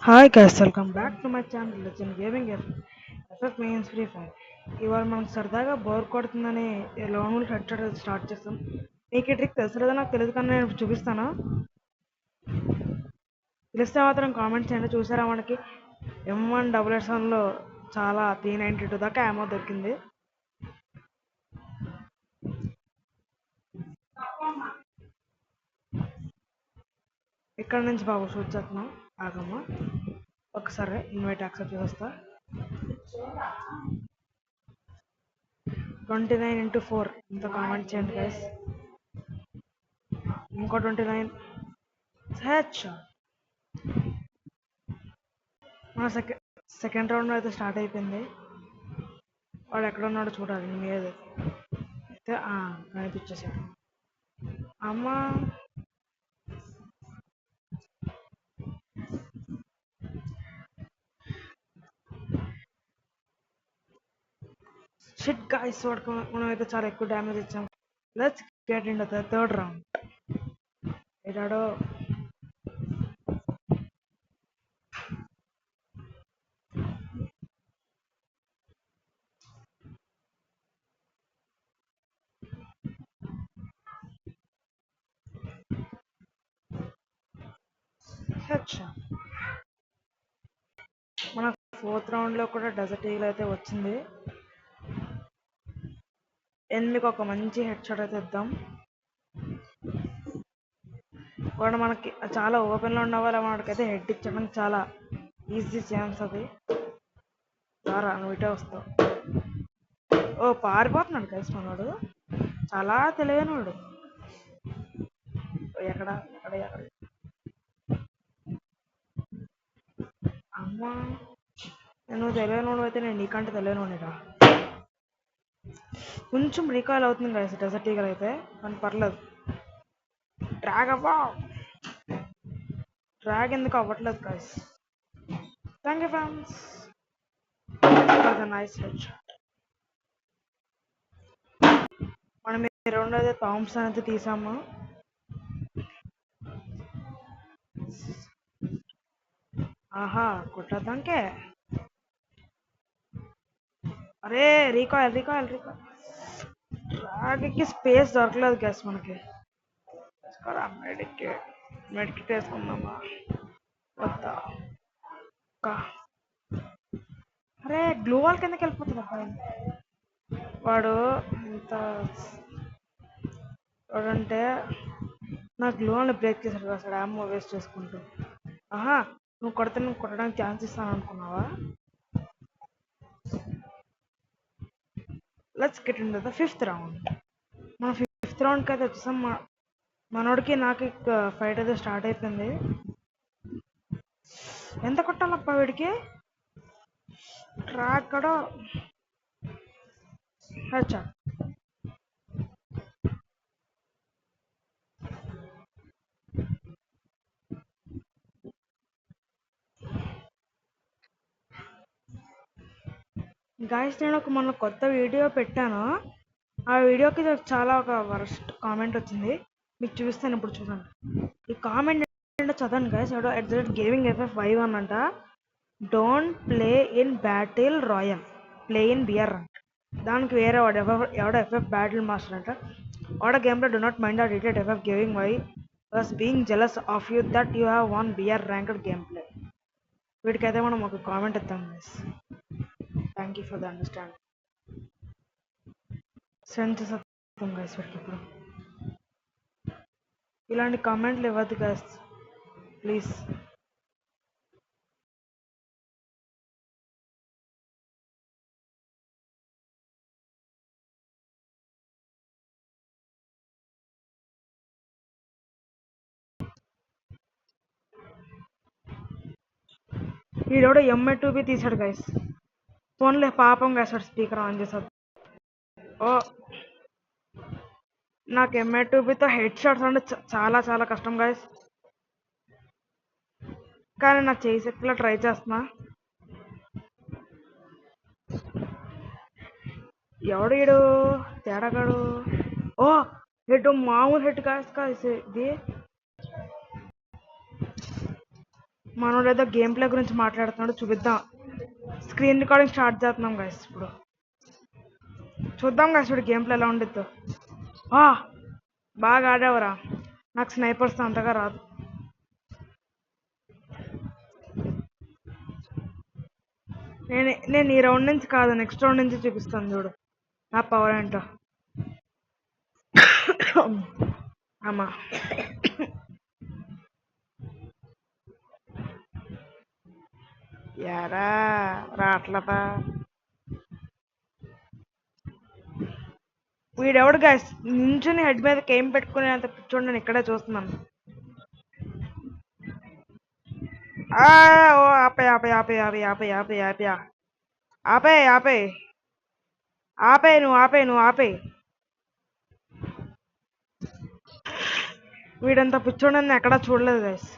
Hi guys, welcome back to my channel legend gaming FF means free fire. ఇవాళ మనం సరదాగా bore కొడుతుందని lone wolf head start చేస్తాం. మీకు ఈ ట్రిక్ తెలుసు నాకు తెలియదు, కానీ నేను చూపిస్తాను. తెలిస్తే మాత్రం కామెంట్స్ చేయండి. చూసారా, మనకి M1 చాలా 392 దాకా ఏమో దొరికింది. ఇక్కడ నుంచి బాబు షూట్ చేస్తున్నాం. ఆగమ్మా, ఒకసారి ఇన్వైట్ యాక్సెప్ట్ చేస్తా. 29x4 ఇంత కామెంట్ చేయండి గైస్. ఇంకో 29 హెచ్. మన సెకండ్ రౌండ్ అయితే స్టార్ట్ అయిపోయింది. వాడు ఎక్కడ ఉన్నాడో చూడాలి. మీదే అయితే కనిపించేసాడు. అమ్మా, షిట్ గాయ్స్, వాడికి మనం అయితే చాలా ఎక్కువ డ్యామేజ్ ఇచ్చాం. Let's get in the third round. ఏడాడో మన ఫోర్త్ రౌండ్ లో కూడా డెజర్ట్ ఈగల్ అయితే వచ్చింది. ఎనిమికి ఒక మంచి హెడ్ షాట్ అయితే ఇద్దాం. వాడు మనకి చాలా ఓపెన్ లో ఉన్న వాళ్ళ వాడికైతే హెడ్ ఇచ్చడానికి చాలా ఈజీ ఛాన్స్ అది. సారా, నువ్వు ఇటే వస్తావు. ఓ, పారిపోతున్నాడు కలిసి మనవాడు. చాలా తెలివైన వాడు. ఎక్కడ ఎక్కడ ఎక్కడ అమ్మా, నేను తెలియని అయితే నేను నీకంటే తెలియని వాడిరా. కొంచెం రీకాల్ అవుతుంది కదా డెజర్ట్ ఈగల్ అయితే, కానీ పర్లేదు. డ్రాగ్ ఎందుకు అవ్వట్లేదు guys. Thank you friends for the nice head shot. మనం ఈ రౌండ్ అయితే థామ్సన్ అయితే తీసాము. ఆహా, కొట్టద్దాకే. అరే, రీకాయిల్ రీకాయిల్ రీకాయిల్. డ్రాగ్కి స్పేస్ దొరకలేదు గ్యాస్ మనకి. మెడికిట్ వేసుకుందామా వద్దా? అరే, గ్లూ వాల్ కిందకి వెళ్ళిపోతుంది అబ్బాయి. వాడు ఎంత వాడంటే నా గ్లూ వాల్ని బ్రేక్ చేశాడు అసలు, యామ్మో వేస్ట్ చేసుకుంటూ. ఆహా, నువ్వు కొట్టడానికి ఛాన్స్ ఇస్తాను అనుకున్నావా? Let's get in to the fifth round. మన ఫిఫ్త్ రౌండ్కి అయితే వచ్చేసాం. మనోడికి నాకు ఫైట్ అయితే స్టార్ట్ అయిపోయింది. ఎంత కొట్టాలప్ప వీడికి? ట్రాక్ కూడా హెచ్చా. గాయస్, నేను మొన్న కొత్త వీడియో పెట్టాను. ఆ వీడియోకి చాలా ఒక వరస్ట్ కామెంట్ వచ్చింది. మీకు చూపిస్తాను, ఇప్పుడు చూడండి. ఈ కామెంట్ ఏంటో చదవండి గాయస్. ఎవడో గేమింగ్ FF51 అంట. Don't play in battle royale, play in beer అంట. దానికి వేరే వాడు ఎవడో FF బ్యాటిల్ మాస్టర్ అంట. వాడ గేమ్ లో డో నాట్ మైండ్ ఆ related FF gaming why was being jealous of you that you have won beer ranked game play. వీడికైతే మనం ఒక కామెంట్ ఇద్దాం guys. Thank you for the understand. Send చేస్తాం guys వీడికి. ఇప్పుడు ఇలాంటి కామెంట్లు ఇవ్వద్దు గైస్, ప్లీజ్. వీడెవడో MA2B తీసాడు గైస్. ఫోన్లే, పాపం గైస్, స్పీకర్ ఆన్ చేసాడు. ఓ, నాకు MA2Bతో హెడ్ షాట్స్ అంటే చాలా చాలా కష్టం గైస్. కానీ నా చేయి శక్తిలో ట్రై చేస్తున్నా. ఎవడు వీడు తేడాగాడు? ఓ, హెడ్ మామూలు హెడ్ కాదు ఇది. మనోడు ఏదో గేమ్ ప్లే గురించి మాట్లాడుతున్నాడు, చూపిద్దాం. స్క్రీన్ రికార్డింగ్ స్టార్ట్ చేస్తున్నాం గైస్ ఇప్పుడు. చూద్దాం గైస్ ఇప్పుడు గేమ్ ప్లే ఎలా ఉండిద్దో. ఆ, బాగా ఆడావరా. నాకు స్నైపర్స్ అంతగా రాదు. నేను ఈ రౌండ్ నుంచి కాదు, నెక్స్ట్ రౌండ్ నుంచి చూపిస్తాను చూడు నా పవర్ ఏంటో. అమ్మా, యారా రాట్లదా. వీడెవడు గాయస్ నించుని హెడ్ మీద కేమ్ పెట్టుకునే అంత పిచ్చోడు, నేను ఇక్కడే చూస్తున్నాను. ఓ ఆపే ఆపే ఆపే ఆపే ఆపే ఆపే ఆపే ఆపే ఆపే ఆపే నువ్వు ఆపే. వీడంత పిచ్చోడని ఎక్కడా చూడలేదు గైస్.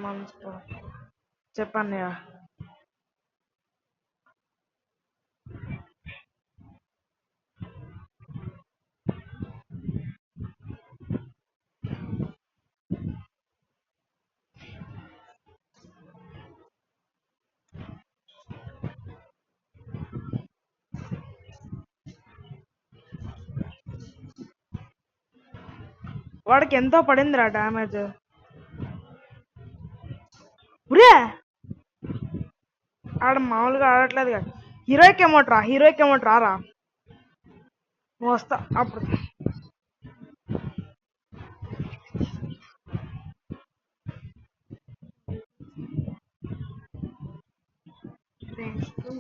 మనసు చెప్పన్నయ్య. వాడికి ఎంతో పడిందిరా డ్యామేజ్. ఉరే, ఆడ మామూలుగా ఆడట్లేదు కదా. హీరోయిక్ అమౌంట్ రారా. నువ్వు వస్తా అప్పుడు.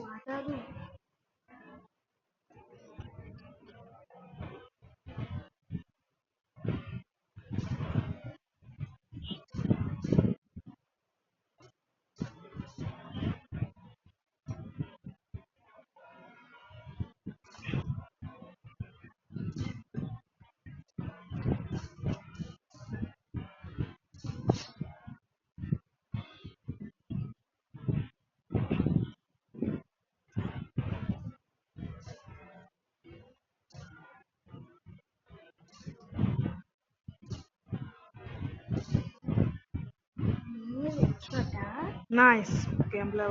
మాట్లాడు. Nice game play.